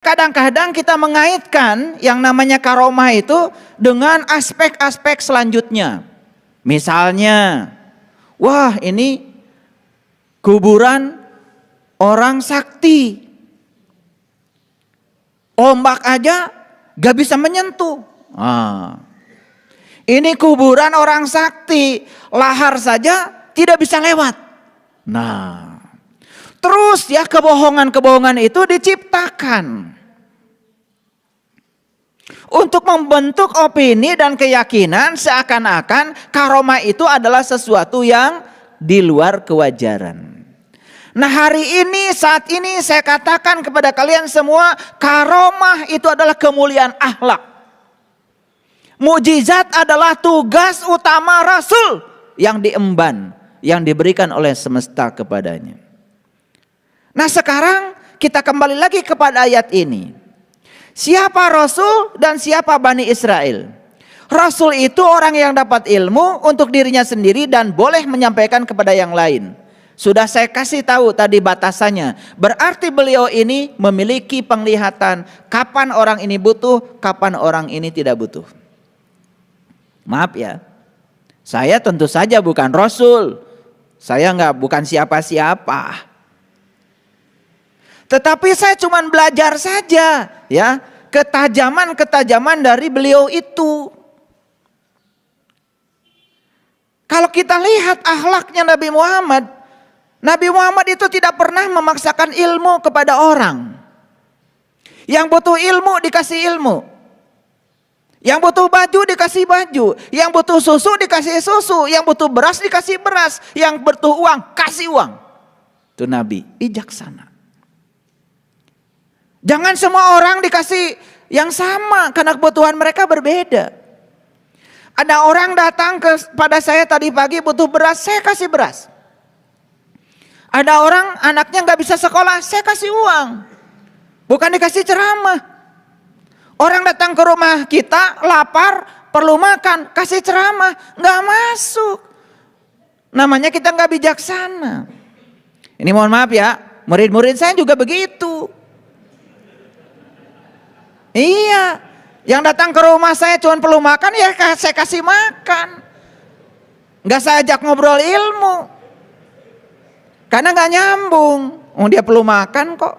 kadang-kadang kita mengaitkan yang namanya karomah itu dengan aspek-aspek selanjutnya. Misalnya, wah ini kuburan orang sakti. Ombak aja gak bisa menyentuh. Ini kuburan orang sakti, lahar saja tidak bisa lewat. Nah, terus ya kebohongan-kebohongan itu diciptakan untuk membentuk opini dan keyakinan seakan-akan karomah itu adalah sesuatu yang di luar kewajaran. Nah hari ini, saat ini saya katakan kepada kalian semua, karomah itu adalah kemuliaan akhlak. Mujizat adalah tugas utama Rasul yang diemban, yang diberikan oleh semesta kepadanya. Nah sekarang kita kembali lagi kepada ayat ini. Siapa Rasul dan siapa Bani Israel? Rasul itu orang yang dapat ilmu untuk dirinya sendiri dan boleh menyampaikan kepada yang lain. Sudah saya kasih tahu tadi batasannya. Berarti beliau ini memiliki penglihatan kapan orang ini butuh, kapan orang ini tidak butuh. Maaf ya, saya tentu saja bukan Rasul. Saya bukan siapa-siapa. Tetapi saya cuma belajar saja ya, ketajaman-ketajaman dari beliau itu. Kalau kita lihat akhlaknya Nabi Muhammad itu tidak pernah memaksakan ilmu kepada orang. Yang butuh ilmu dikasih ilmu. Yang butuh baju dikasih baju. Yang butuh susu dikasih susu. Yang butuh beras dikasih beras. Yang butuh uang kasih uang. Itu Nabi bijaksana. Jangan semua orang dikasih yang sama karena kebutuhan mereka berbeda. Ada orang datang kepada saya tadi pagi butuh beras, saya kasih beras. Ada orang anaknya gak bisa sekolah, saya kasih uang. Bukan dikasih ceramah. Orang datang ke rumah kita lapar, perlu makan, kasih ceramah, gak masuk. Namanya kita gak bijaksana. Ini mohon maaf ya, murid-murid saya juga begitu. Iya, yang datang ke rumah saya cuma perlu makan, ya saya kasih makan. Gak saya ajak ngobrol ilmu. Karena gak nyambung. Dia perlu makan kok.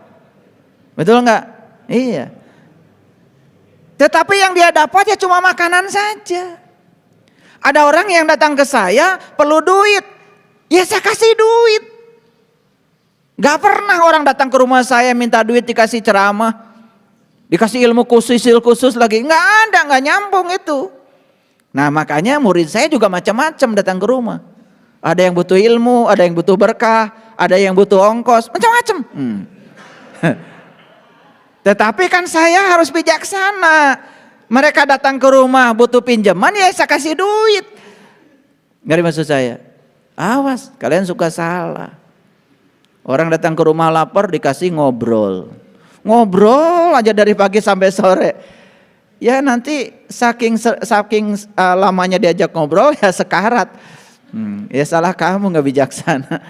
Betul gak? Iya. Tetapi yang dia dapat ya cuma makanan saja. Ada orang yang datang ke saya perlu duit. Ya saya kasih duit. Gak pernah orang datang ke rumah saya minta duit dikasih ceramah. Dikasih ilmu khusus lagi. Gak ada, gak nyambung itu. Nah makanya murid saya juga macam-macam datang ke rumah. Ada yang butuh ilmu, ada yang butuh berkah, ada yang butuh ongkos, macam-macam. Tetapi kan saya harus bijaksana. Mereka datang ke rumah butuh pinjaman, ya saya kasih duit. Ngerti maksud saya? Awas, kalian suka salah. Orang datang ke rumah lapar dikasih ngobrol. Ngobrol aja dari pagi sampai sore. Ya nanti saking lamanya diajak ngobrol ya sekarat. Ya salah kamu, gak bijaksana.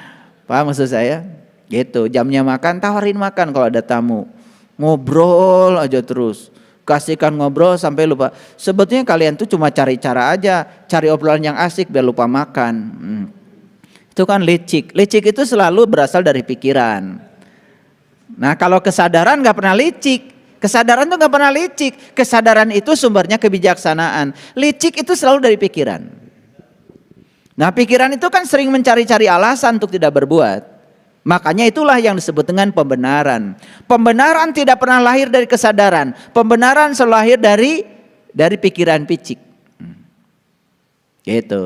Paham maksud saya? Gitu, jamnya makan tawarin makan kalau ada tamu. Ngobrol aja terus. Kasihkan ngobrol sampai lupa. Sebetulnya kalian tuh cuma cari cara aja, cari obrolan yang asik biar lupa makan. Itu kan licik. Licik itu selalu berasal dari pikiran. Nah kalau kesadaran gak pernah licik. Kesadaran tuh gak pernah licik. Kesadaran itu sumbernya kebijaksanaan. Licik itu selalu dari pikiran. Nah pikiran itu kan sering mencari-cari alasan untuk tidak berbuat. Makanya itulah yang disebut dengan pembenaran. Pembenaran tidak pernah lahir dari kesadaran. Pembenaran selalu lahir dari pikiran picik. Gitu.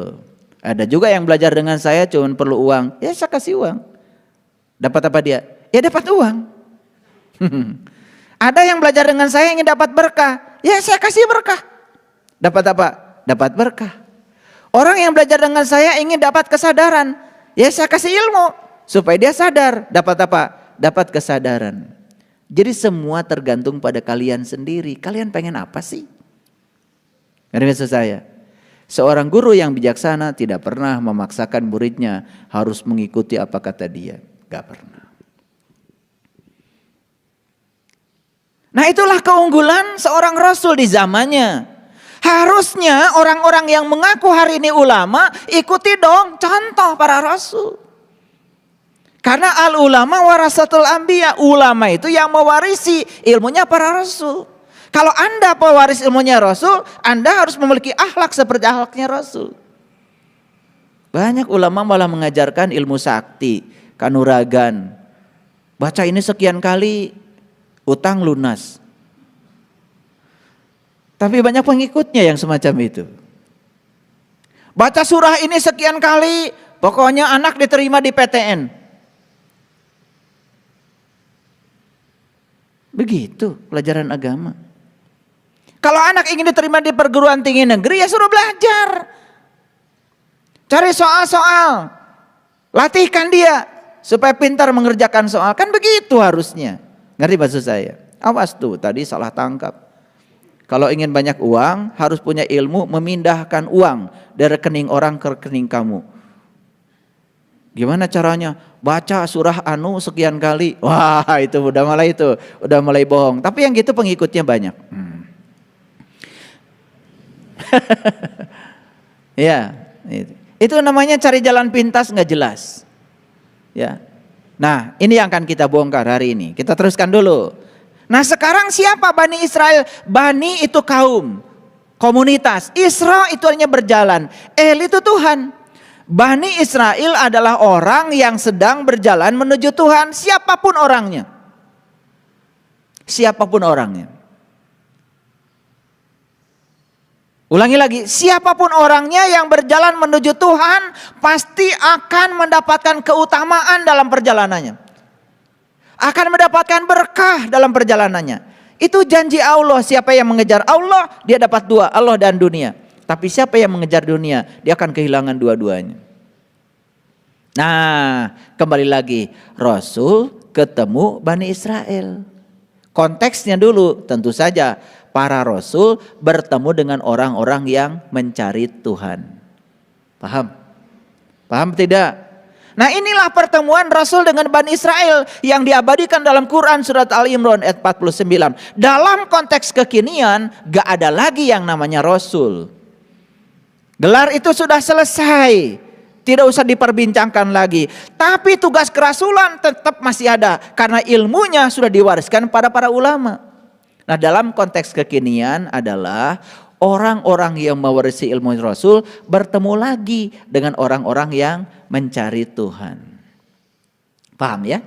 Ada juga yang belajar dengan saya cuma perlu uang. Ya saya kasih uang. Dapat apa dia? Ya dapat uang. Ada yang belajar dengan saya ingin dapat berkah. Ya saya kasih berkah. Dapat apa? Dapat berkah. Orang yang belajar dengan saya ingin dapat kesadaran. Ya saya kasih ilmu. Supaya dia sadar. Dapat apa? Dapat kesadaran. Jadi semua tergantung pada kalian sendiri. Kalian pengen apa sih? Ngerti maksud saya? Seorang guru yang bijaksana tidak pernah memaksakan muridnya harus mengikuti apa kata dia. Gak pernah. Nah, itulah keunggulan seorang rasul di zamannya. Harusnya orang-orang yang mengaku hari ini ulama ikuti dong contoh para rasul. Karena al ulama warasatul anbiya, ulama itu yang mewarisi ilmunya para rasul. Kalau Anda pewaris ilmunya rasul, Anda harus memiliki akhlak seperti akhlaknya rasul. Banyak ulama malah mengajarkan ilmu sakti, kanuragan. Baca ini sekian kali, utang lunas. Tapi banyak pengikutnya yang semacam itu. Baca surah ini sekian kali, pokoknya anak diterima di PTN. Begitu pelajaran agama. Kalau anak ingin diterima di perguruan tinggi negeri, ya suruh belajar. Cari soal-soal. Latihkan dia supaya pintar mengerjakan soal. Kan begitu harusnya. Ngerti maksud saya? Awas tuh, tadi salah tangkap. Kalau ingin banyak uang, harus punya ilmu memindahkan uang dari rekening orang ke rekening kamu. Gimana caranya? Baca surah Anu sekian kali. Wah, itu udah mulai bohong. Tapi yang gitu pengikutnya banyak. Ya, itu namanya cari jalan pintas nggak jelas. Ya. Nah, ini yang akan kita bongkar hari ini. Kita teruskan dulu. Nah, sekarang siapa Bani Israel? Bani itu kaum, komunitas. Isra itu hanya berjalan. El itu Tuhan. Bani Israel adalah orang yang sedang berjalan menuju Tuhan, siapapun orangnya. Siapapun orangnya. Ulangi lagi, siapapun orangnya yang berjalan menuju Tuhan pasti akan mendapatkan keutamaan dalam perjalanannya. Akan mendapatkan berkah dalam perjalanannya. Itu janji Allah, siapa yang mengejar Allah, dia dapat dua, Allah dan dunia. Tapi siapa yang mengejar dunia, dia akan kehilangan dua-duanya. Nah, kembali lagi, Rasul ketemu Bani Israel. Konteksnya dulu, tentu saja para rasul bertemu dengan orang-orang yang mencari Tuhan. Paham? Paham tidak? Nah, inilah pertemuan Rasul dengan Bani Israel yang diabadikan dalam Quran surat Al-Imran ayat 49. Dalam konteks kekinian gak ada lagi yang namanya Rasul. Gelar itu sudah selesai, tidak usah diperbincangkan lagi. Tapi tugas kerasulan tetap masih ada karena ilmunya sudah diwariskan pada para ulama. Nah, dalam konteks kekinian adalah orang-orang yang mewarisi ilmu Rasul bertemu lagi dengan orang-orang yang mencari Tuhan. Paham ya?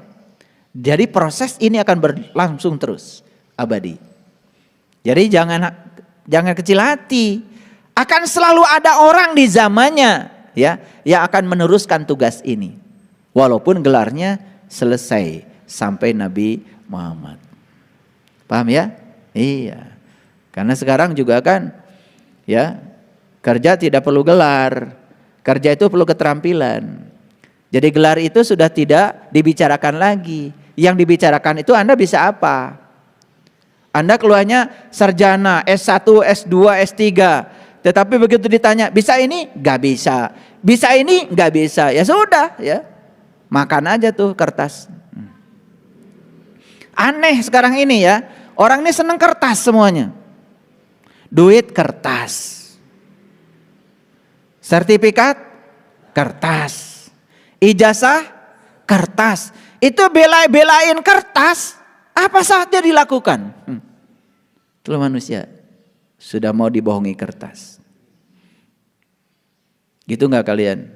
Jadi proses ini akan berlangsung terus, abadi. Jadi jangan kecil hati. Akan selalu ada orang di zamannya ya yang akan meneruskan tugas ini. Walaupun gelarnya selesai sampai Nabi Muhammad. Paham ya? Iya. Karena sekarang juga kan ya, kerja tidak perlu gelar. Kerja itu perlu keterampilan. Jadi gelar itu sudah tidak dibicarakan lagi. Yang dibicarakan itu Anda bisa apa? Anda keluarnya sarjana, S1, S2, S3. Tetapi begitu ditanya, bisa ini? Gak bisa. Bisa ini? Gak bisa. Ya sudah ya. Makan aja tuh kertas. Aneh sekarang ini ya. Orang ini seneng kertas semuanya. Duit kertas. Sertifikat kertas. Ijazah kertas. Itu belain kertas. Apa saja dilakukan. Itulah manusia. Sudah mau dibohongi kertas. Gitu gak kalian?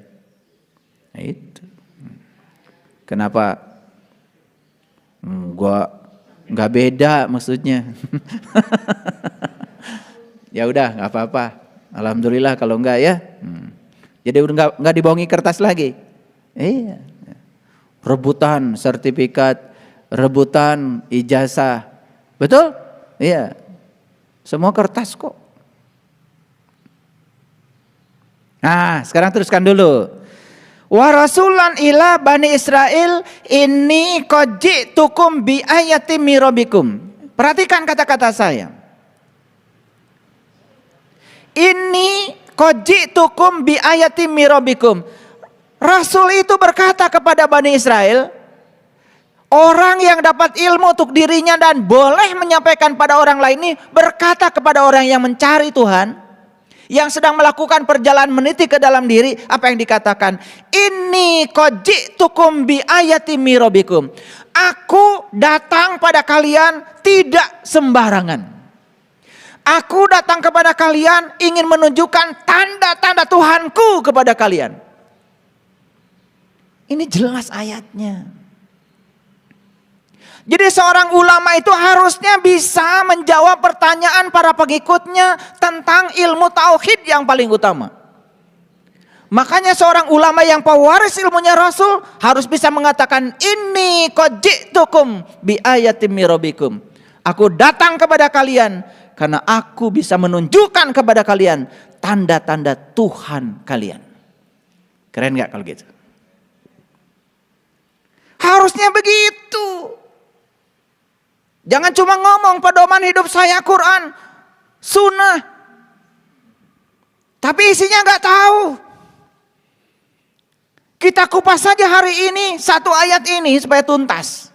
Nah, itu. Kenapa? Gua gak beda maksudnya. Ya udah gak apa-apa. Alhamdulillah kalau enggak ya. Jadi udah enggak dibohongi kertas lagi. Iya. Rebutan sertifikat, rebutan ijazah. Betul? Iya. Semua kertas kok. Nah, sekarang teruskan dulu. Wa rasulan ila Bani Israel inni qad ji'tukum bi ayatin mir rabbikum. Perhatikan kata-kata saya. Inni qad ji'tukum bi ayatin mir rabbikum. Rasul itu berkata kepada Bani Israel, Orang yang dapat ilmu untuk dirinya dan boleh menyampaikan pada orang lain ini berkata kepada orang yang mencari Tuhan, yang sedang melakukan perjalanan meniti ke dalam diri, apa yang dikatakan? Inni qad ji'tukum bi ayati min rabbikum. Aku datang pada kalian tidak sembarangan. Aku datang kepada kalian ingin menunjukkan tanda-tanda Tuhanku kepada kalian. Ini jelas ayatnya. Jadi seorang ulama itu harusnya bisa menjawab pertanyaan para pengikutnya tentang ilmu tauhid yang paling utama. Makanya seorang ulama yang pewaris ilmunya Rasul harus bisa mengatakan, inni qad ji'tukum bi ayatin min rabbikum. Aku datang kepada kalian karena aku bisa menunjukkan kepada kalian tanda-tanda Tuhan kalian. Keren gak kalau gitu? Harusnya begitu. Jangan cuma ngomong pedoman hidup saya Quran, sunnah, tapi isinya nggak tahu. Kita kupas saja hari ini satu ayat ini supaya tuntas.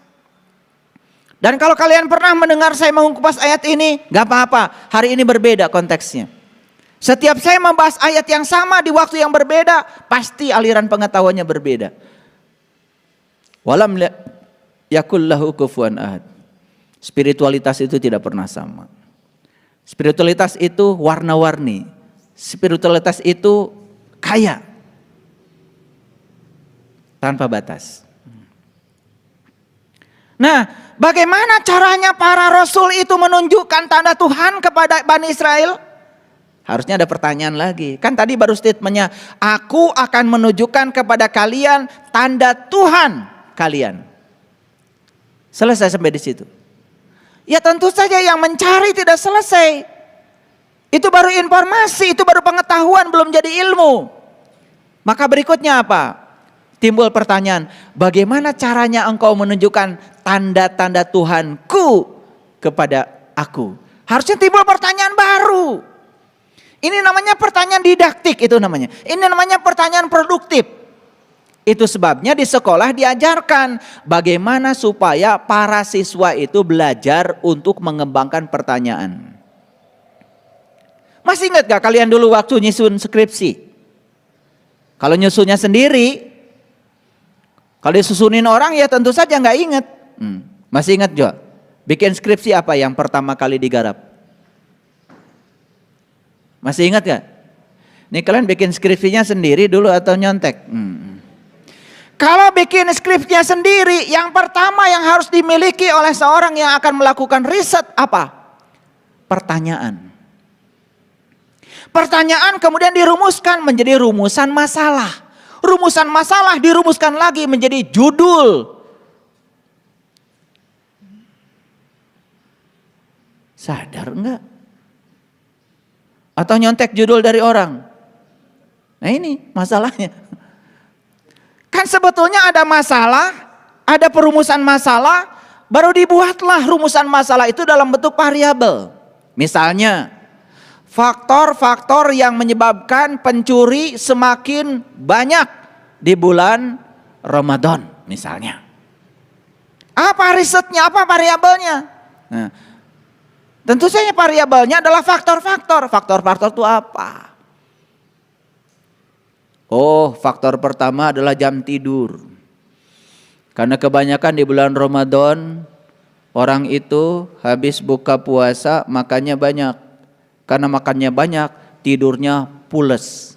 Dan kalau kalian pernah mendengar saya mengupas ayat ini, nggak apa-apa. Hari ini berbeda konteksnya. Setiap saya membahas ayat yang sama di waktu yang berbeda, pasti aliran pengetahuannya berbeda. Walam yakul lahu kufuwan ahad. Spiritualitas itu tidak pernah sama. Spiritualitas itu warna-warni. Spiritualitas itu kaya. Tanpa batas. Nah, bagaimana caranya para rasul itu menunjukkan tanda Tuhan kepada Bani Israel? Harusnya ada pertanyaan lagi. Kan tadi baru statementnya, aku akan menunjukkan kepada kalian tanda Tuhan kalian. Selesai sampai di situ. Ya tentu saja yang mencari tidak selesai. Itu baru informasi, itu baru pengetahuan, belum jadi ilmu. Maka berikutnya apa? Timbul pertanyaan, bagaimana caranya engkau menunjukkan tanda-tanda Tuhanku kepada aku? Harusnya timbul pertanyaan baru. Ini namanya pertanyaan didaktik, itu namanya. Ini namanya pertanyaan produktif. Itu sebabnya di sekolah diajarkan bagaimana supaya para siswa itu belajar untuk mengembangkan pertanyaan. Masih ingat gak kalian dulu waktu nyusun skripsi? Kalau nyusunnya sendiri, kalau disusunin orang ya tentu saja gak ingat. Masih ingat juga? Bikin skripsi apa yang pertama kali digarap? Masih ingat gak? Ini kalian bikin skripsinya sendiri dulu atau nyontek? Kalau bikin skripnya sendiri, yang pertama yang harus dimiliki oleh seorang yang akan melakukan riset apa? Pertanyaan. Pertanyaan kemudian dirumuskan menjadi rumusan masalah. Rumusan masalah dirumuskan lagi menjadi judul. Sadar enggak? Atau nyontek judul dari orang? Nah ini masalahnya. Kan sebetulnya ada masalah, ada perumusan masalah, baru dibuatlah rumusan masalah itu dalam bentuk variabel. Misalnya, faktor-faktor yang menyebabkan pencuri semakin banyak di bulan Ramadan misalnya. Apa risetnya, apa variabelnya? Nah, tentu saja variabelnya adalah faktor-faktor. Faktor-faktor itu apa? Oh, faktor pertama adalah jam tidur. Karena kebanyakan di bulan Ramadan orang itu habis buka puasa makannya banyak. Karena makannya banyak, tidurnya pules.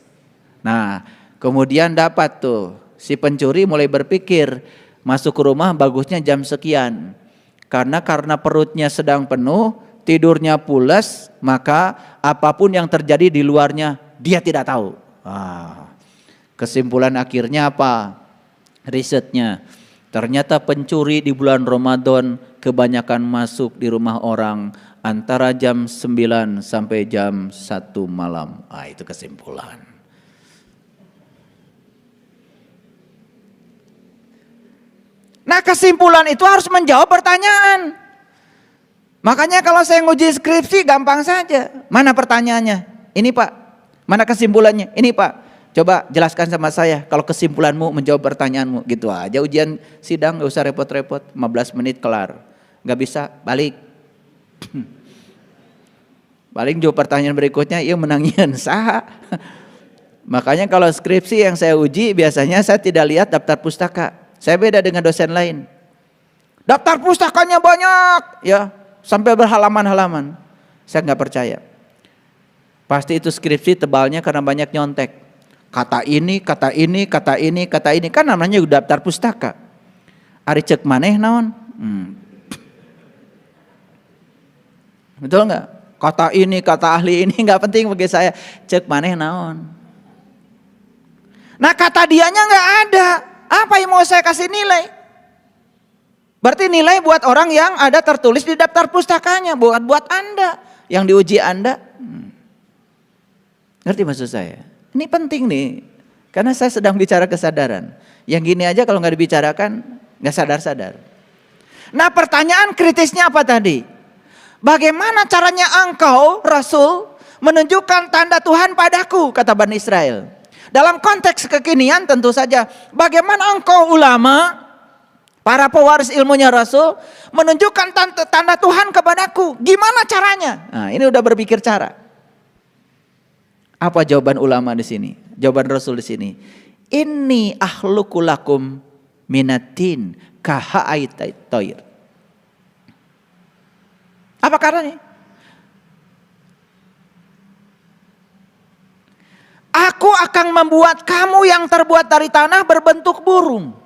Nah, kemudian dapat tuh si pencuri mulai berpikir masuk ke rumah bagusnya jam sekian. Karena perutnya sedang penuh, tidurnya pules, maka apapun yang terjadi di luarnya dia tidak tahu. Kesimpulan akhirnya apa? Risetnya, ternyata pencuri di bulan Ramadan kebanyakan masuk di rumah orang antara jam 9 sampai jam 1 malam. Itu kesimpulan. Nah, kesimpulan itu harus menjawab pertanyaan. Makanya kalau saya nguji skripsi gampang saja. Mana pertanyaannya? Ini Pak. Mana kesimpulannya? Ini Pak. Coba jelaskan sama saya kalau kesimpulanmu menjawab pertanyaanmu. Gitu aja ujian sidang, gak usah repot-repot. 15 menit kelar. Gak bisa, balik. Paling jawab pertanyaan berikutnya, iya menangian sah. Makanya kalau skripsi yang saya uji biasanya saya tidak lihat daftar pustaka. Saya beda dengan dosen lain. Daftar pustakanya banyak, ya sampai berhalaman-halaman. Saya nggak percaya. Pasti itu skripsi tebalnya karena banyak nyontek. Kata ini, kata ini, kata ini, kata ini, kan namanya daftar pustaka. Ari cek maneh naon? Betul nggak? Kata ini, kata ahli ini nggak penting bagi saya. Cek maneh naon? Nah kata dianya nggak ada. Apa yang mau saya kasih nilai? Berarti nilai buat orang yang ada tertulis di daftar pustakanya, buat Anda yang diuji Anda. Ngerti maksud saya? Ini penting nih, karena saya sedang bicara kesadaran. Yang gini aja kalau nggak dibicarakan nggak sadar-sadar. Nah pertanyaan kritisnya apa tadi? Bagaimana caranya engkau Rasul menunjukkan tanda Tuhan padaku, kata Bani Israel. Dalam konteks kekinian tentu saja, bagaimana engkau ulama, para pewaris ilmunya Rasul, menunjukkan tanda Tuhan kepadaku. Gimana caranya? Nah, ini udah berpikir cara. Apa jawaban ulama di sini? Jawaban Rasul di sini. Inni akhluqu lakum minatin kaha'aitait toir. Apa caranya? Aku akan membuat kamu yang terbuat dari tanah berbentuk burung.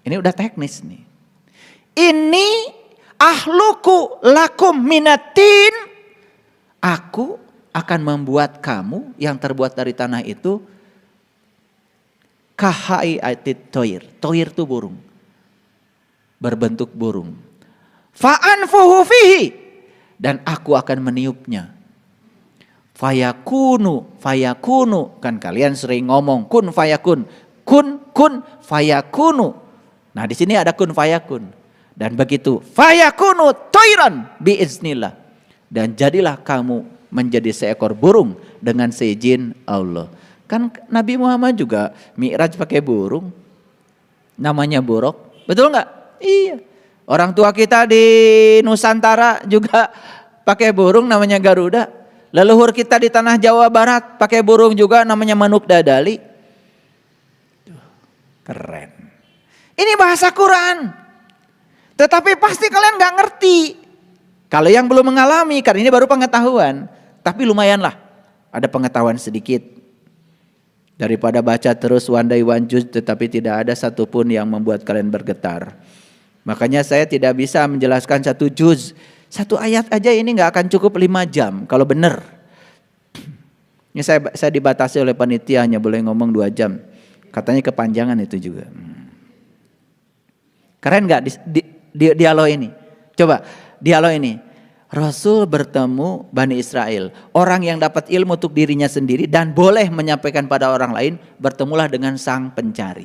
Ini udah teknis nih. Ini ahluku lakum minatin. Aku akan membuat kamu yang terbuat dari tanah itu kahaiatit toir. Toir itu burung. Berbentuk burung. Fa'anfuhu fihi. Dan aku akan meniupnya. Fayakunu. Kan kalian sering ngomong kun fayakun. Kun fayakunu. Nah di sini ada kun fayakun. Dan begitu fayakunu toiran biiznillah. Dan jadilah kamu menjadi seekor burung dengan seizin Allah. Kan Nabi Muhammad juga mi'raj pakai burung. Namanya buruk. Betul nggak? Iya. Orang tua kita di Nusantara juga pakai burung namanya Garuda. Leluhur kita di tanah Jawa Barat pakai burung juga namanya manuk dadali. Keren. Ini bahasa Quran. Tetapi pasti kalian nggak ngerti. Kalau yang belum mengalami, karena ini baru pengetahuan. Tapi lumayanlah, ada pengetahuan sedikit. Daripada baca terus wandai wanjuz tetapi tidak ada satupun yang membuat kalian bergetar. Makanya saya tidak bisa menjelaskan satu juz. Satu ayat aja ini nggak akan cukup 5 jam kalau benar. Ini saya dibatasi oleh panitia hanya boleh ngomong 2 jam. Katanya kepanjangan itu juga. Keren nggak dialog ini? Coba dialog ini. Rasul bertemu Bani Israel. Orang yang dapat ilmu untuk dirinya sendiri dan boleh menyampaikan pada orang lain. Bertemulah dengan sang pencari.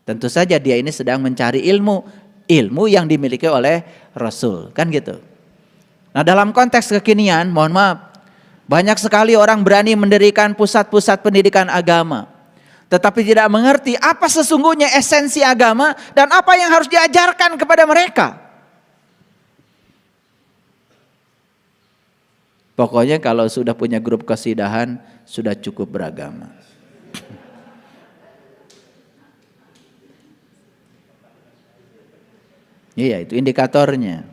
Tentu saja dia ini sedang mencari ilmu. Ilmu yang dimiliki oleh Rasul. Kan gitu. Nah dalam konteks kekinian, mohon maaf. Banyak sekali orang berani mendirikan pusat-pusat pendidikan agama. Tetapi tidak mengerti apa sesungguhnya esensi agama. Dan apa yang harus diajarkan kepada mereka. Pokoknya kalau sudah punya grup kesidahan, sudah cukup beragama. Iya itu indikatornya.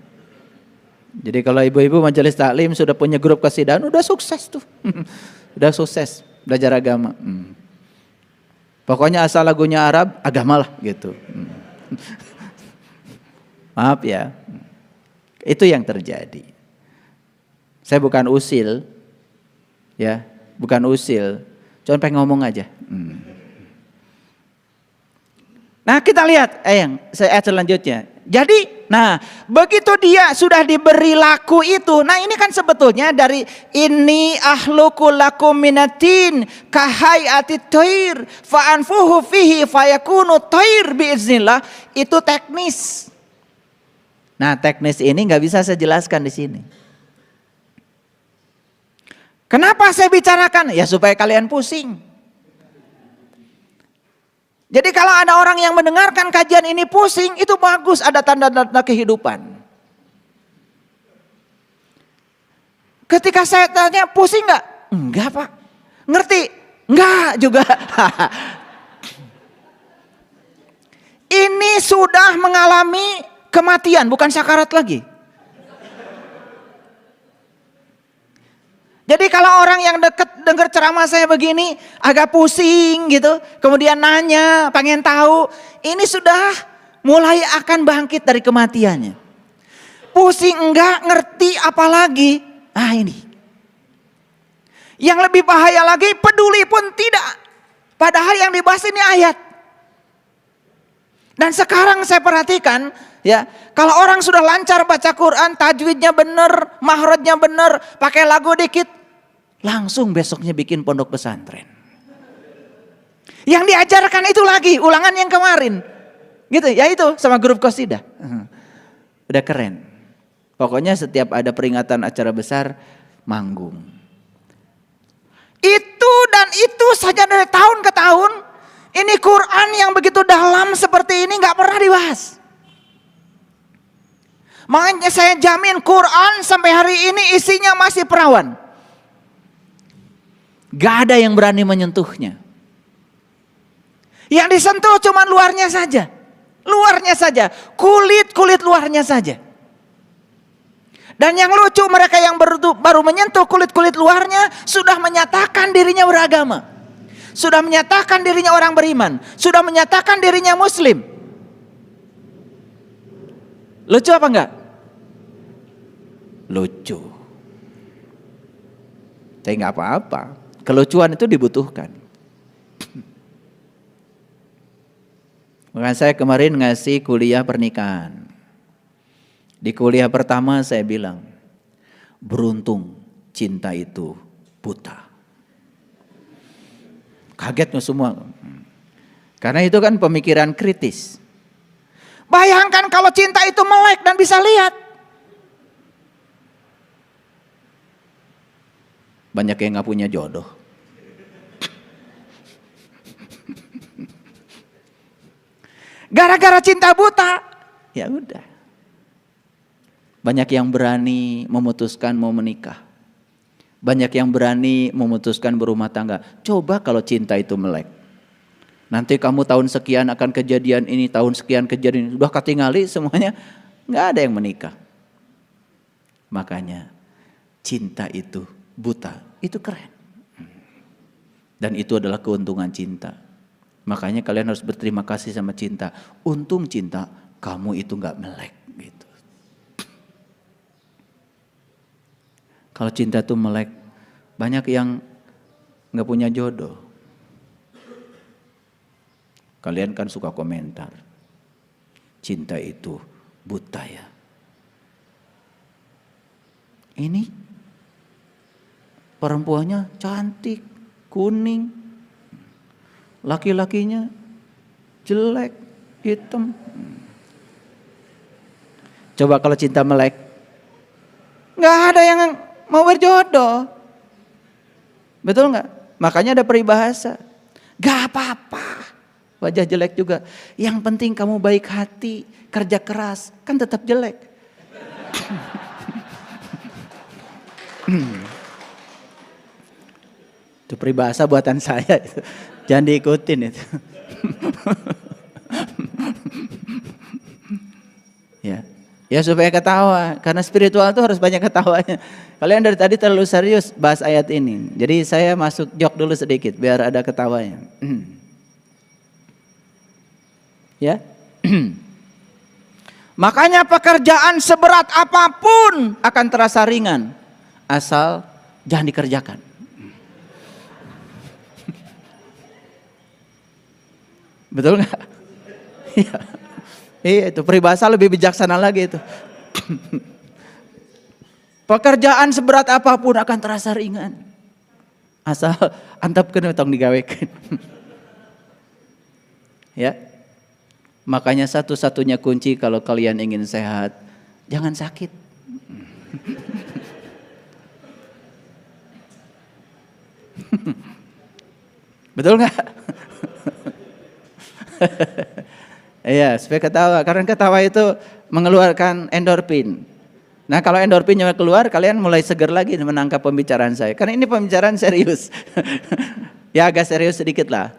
Jadi kalau ibu-ibu majelis taklim sudah punya grup kesidahan, udah sukses tuh. Udah sukses belajar agama. Pokoknya asal lagunya Arab, agama lah gitu. Maaf ya. Itu yang terjadi. Saya bukan usil. Ya, bukan usil. Cuma pengen ngomong aja. Nah kita lihat ayat selanjutnya. Jadi, nah begitu dia sudah diberi laku itu. Nah ini kan sebetulnya dari ini ahluku lakum minatin kahaiatit toir fa'anfuhu fihi fayakunu toir biiznillah. Itu teknis. Nah teknis ini nggak bisa saya jelaskan di sini. Kenapa saya bicarakan? Ya supaya kalian pusing. Jadi kalau ada orang yang mendengarkan kajian ini pusing, itu bagus, ada tanda-tanda kehidupan. Ketika saya tanya, pusing nggak? Enggak Pak. Ngerti? Enggak juga. Ini sudah mengalami kematian, bukan sakarat lagi. Jadi kalau orang yang deket dengar ceramah saya begini, agak pusing gitu, kemudian nanya, pengen tahu, ini sudah mulai akan bangkit dari kematiannya. Pusing enggak, ngerti apalagi, ini. Yang lebih bahaya lagi, peduli pun tidak. Padahal yang dibahas ini ayat. Dan sekarang saya perhatikan, ya, kalau orang sudah lancar baca Quran, tajwidnya benar, mahrajnya benar, pakai lagu dikit, langsung besoknya bikin pondok pesantren. Yang diajarkan itu lagi, ulangan yang kemarin. Gitu, ya itu sama grup qasidah. Udah keren. Pokoknya setiap ada peringatan acara besar, manggung. Itu dan itu saja dari tahun ke tahun. Ini Quran yang begitu dalam seperti ini gak pernah dibahas. Makanya saya jamin Quran sampai hari ini isinya masih perawan. Gak ada yang berani menyentuhnya. Yang disentuh cuma luarnya saja. Luarnya saja. Kulit luarnya saja. Dan yang lucu, mereka yang baru menyentuh kulit luarnya sudah menyatakan dirinya beragama. Sudah menyatakan dirinya orang beriman. Sudah menyatakan dirinya muslim. Lucu apa enggak? Lucu. Tapi enggak apa-apa. Kelucuan itu dibutuhkan. Maka saya kemarin ngasih kuliah pernikahan. Di kuliah pertama saya bilang, beruntung cinta itu buta. Kagetnya semua. Karena itu kan pemikiran kritis. Bayangkan kalau cinta itu melek dan bisa lihat. Banyak yang gak punya jodoh. Gara-gara cinta buta, ya udah. Banyak yang berani memutuskan mau menikah. Banyak yang berani memutuskan berumah tangga. Coba kalau cinta itu melek. Nanti kamu tahun sekian akan kejadian ini, tahun sekian kejadian ini. Udah ketinggali semuanya, gak ada yang menikah. Makanya cinta itu buta, itu keren. Dan itu adalah keuntungan cinta. Makanya kalian harus berterima kasih sama cinta. Untung cinta, kamu itu gak melek gitu. Kalau cinta itu melek, banyak yang gak punya jodoh. Kalian kan suka komentar. Cinta itu buta ya. Ini perempuannya cantik, kuning. Laki-lakinya jelek, hitam. Coba kalau cinta melek, nggak ada yang mau berjodoh. Betul nggak? Makanya ada peribahasa. Gak apa-apa, wajah jelek juga. Yang penting kamu baik hati, kerja keras, kan tetap jelek. Itu peribahasa buatan saya. Jangan diikutin itu. Ya supaya ketawa. Karena spiritual itu harus banyak ketawanya. Kalian dari tadi terlalu serius bahas ayat ini. Jadi saya masuk jok dulu sedikit biar ada ketawanya. Ya. Makanya pekerjaan seberat apapun akan terasa ringan. Asal jangan dikerjakan. Betul nggak? Iya. Iya, itu peribahasa lebih bijaksana lagi itu. Pekerjaan seberat apapun akan terasa ringan. Asal antapkeun tong digawekeun. Ya. Makanya satu-satunya kunci kalau kalian ingin sehat, jangan sakit. Betul nggak? Iya, supaya ketawa. Karena ketawa itu mengeluarkan endorfin. Nah, kalau endorfinnya keluar, kalian mulai seger lagi menangkap pembicaraan saya. Karena ini pembicaraan serius. Ya agak serius sedikit lah.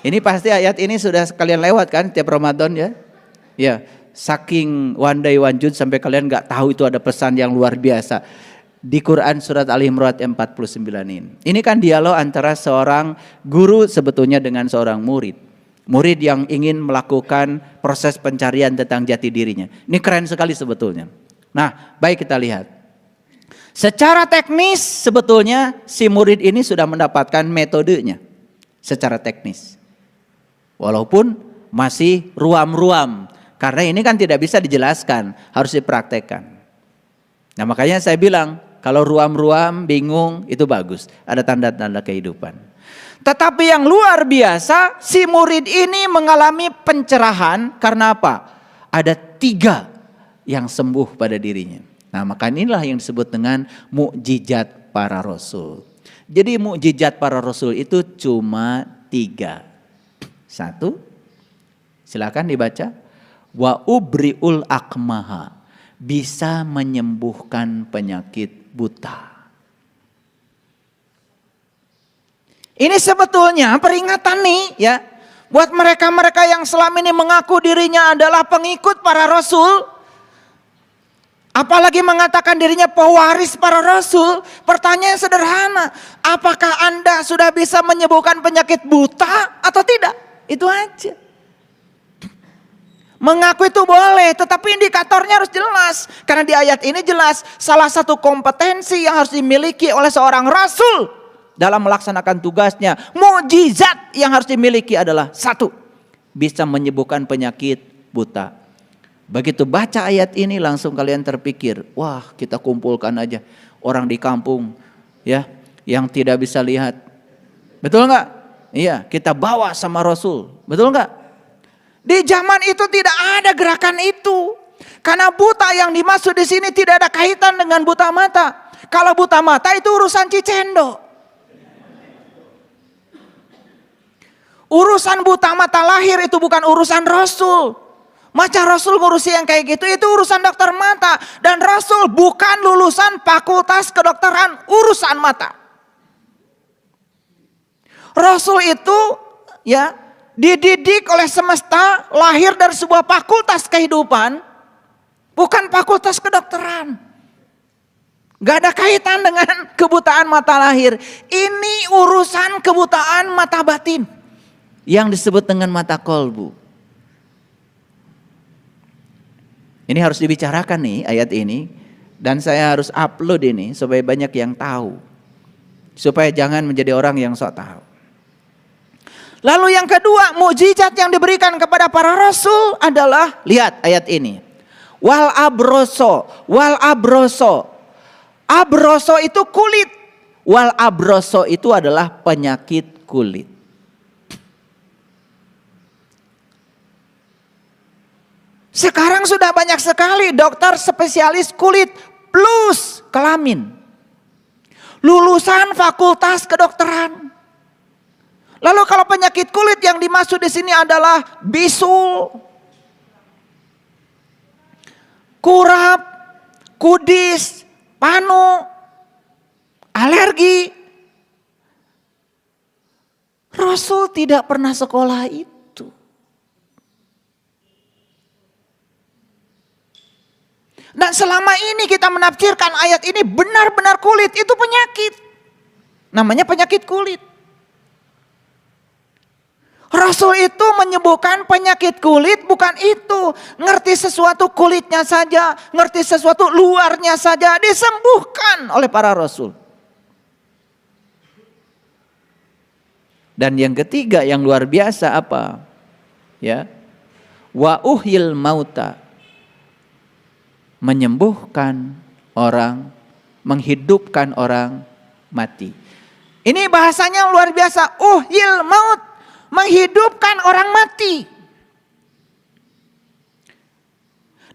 Ini pasti ayat ini sudah kalian lewat kan tiap Ramadan ya. Ya, saking one day one June sampai kalian nggak tahu itu ada pesan yang luar biasa. Di Quran surat Al-Imran 49 ini. Ini kan dialog antara seorang guru sebetulnya dengan seorang murid. Murid yang ingin melakukan proses pencarian tentang jati dirinya. Ini keren sekali sebetulnya. Nah, baik kita lihat. Secara teknis sebetulnya si murid ini sudah mendapatkan metodenya. Secara teknis. Walaupun masih ruam-ruam. Karena ini kan tidak bisa dijelaskan, harus dipraktekkan. Nah, makanya saya bilang, kalau ruam-ruam, bingung, itu bagus. Ada tanda-tanda kehidupan. Tetapi yang luar biasa, si murid ini mengalami pencerahan karena apa? Ada 3 yang sembuh pada dirinya. Nah, maka inilah yang disebut dengan mukjizat para rasul. Jadi mukjizat para rasul itu cuma 3. 1, silakan dibaca. Wa ubriul akmaha, bisa menyembuhkan penyakit buta. Ini sebetulnya peringatan nih ya, buat mereka-mereka yang selama ini mengaku dirinya adalah pengikut para rasul, apalagi mengatakan dirinya pewaris para rasul. Pertanyaan sederhana, apakah Anda sudah bisa menyembuhkan penyakit buta atau tidak? Itu aja. Mengaku itu boleh, tetapi indikatornya harus jelas. Karena di ayat ini jelas, salah satu kompetensi yang harus dimiliki oleh seorang rasul dalam melaksanakan tugasnya, mukjizat yang harus dimiliki adalah 1, bisa menyembuhkan penyakit buta. Begitu baca ayat ini langsung kalian terpikir, wah kita kumpulkan aja orang di kampung ya yang tidak bisa lihat. Betul nggak? Iya, kita bawa sama Rasul. Betul nggak? Di zaman itu tidak ada gerakan itu. Karena buta yang dimaksud di sini tidak ada kaitan dengan buta mata. Kalau buta mata itu urusan Cicendo. Urusan buta mata lahir itu bukan urusan Rasul. Masa Rasul ngurusi yang kayak gitu, itu urusan dokter mata. Dan Rasul bukan lulusan fakultas kedokteran urusan mata. Rasul itu ya dididik oleh semesta, lahir dari sebuah fakultas kehidupan, bukan fakultas kedokteran. Gak ada kaitan dengan kebutaan mata lahir. Ini urusan kebutaan mata batin yang disebut dengan mata kolbu. Ini harus dibicarakan nih ayat ini, dan saya harus upload ini supaya banyak yang tahu, supaya jangan menjadi orang yang sok tahu. Lalu yang kedua, mukjizat yang diberikan kepada para rasul adalah, lihat ayat ini. Wal abroso. Abroso itu kulit. Wal abroso itu adalah penyakit kulit. Sekarang sudah banyak sekali dokter spesialis kulit plus kelamin. Lulusan fakultas kedokteran. Lalu kalau penyakit kulit yang dimaksud di sini adalah bisul, kurap, kudis, panu, alergi. Rasul tidak pernah sekolah itu. Dan selama ini kita menafsirkan ayat ini benar-benar kulit itu penyakit. Namanya penyakit kulit. Rasul itu menyembuhkan penyakit kulit bukan itu. Ngerti sesuatu kulitnya saja, ngerti sesuatu luarnya saja disembuhkan oleh para rasul. Dan yang ketiga yang luar biasa apa? Ya. Wa uhyil mauta. Menyembuhkan orang, menghidupkan orang mati. Ini bahasanya luar biasa. Uhyil maut. Menghidupkan orang mati.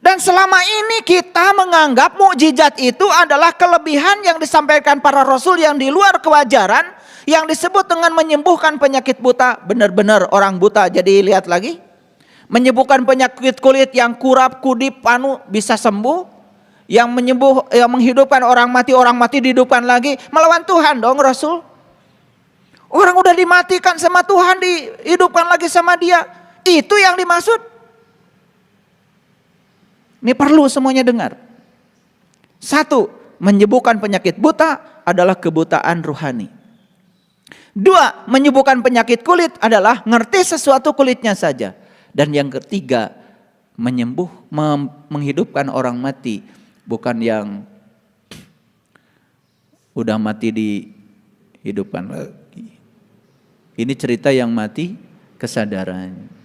Dan selama ini kita menganggap mukjizat itu adalah kelebihan yang disampaikan para rasul yang di luar kewajaran, Yang disebut dengan menyembuhkan penyakit buta, benar-benar orang buta jadi lihat lagi. Menyembuhkan penyakit kulit yang kurap, kudip, panu bisa sembuh. Yang menghidupkan orang mati dihidupkan lagi. Melawan Tuhan dong Rasul. Orang udah dimatikan sama Tuhan, dihidupkan lagi sama Dia. Itu yang dimaksud. Ini perlu semuanya dengar. Satu, menyembuhkan penyakit buta adalah kebutaan rohani. Dua, menyembuhkan penyakit kulit adalah ngerti sesuatu kulitnya saja. Dan yang ketiga, menghidupkan orang mati. Bukan yang udah mati dihidupkan lagi. Ini cerita yang mati kesadaran.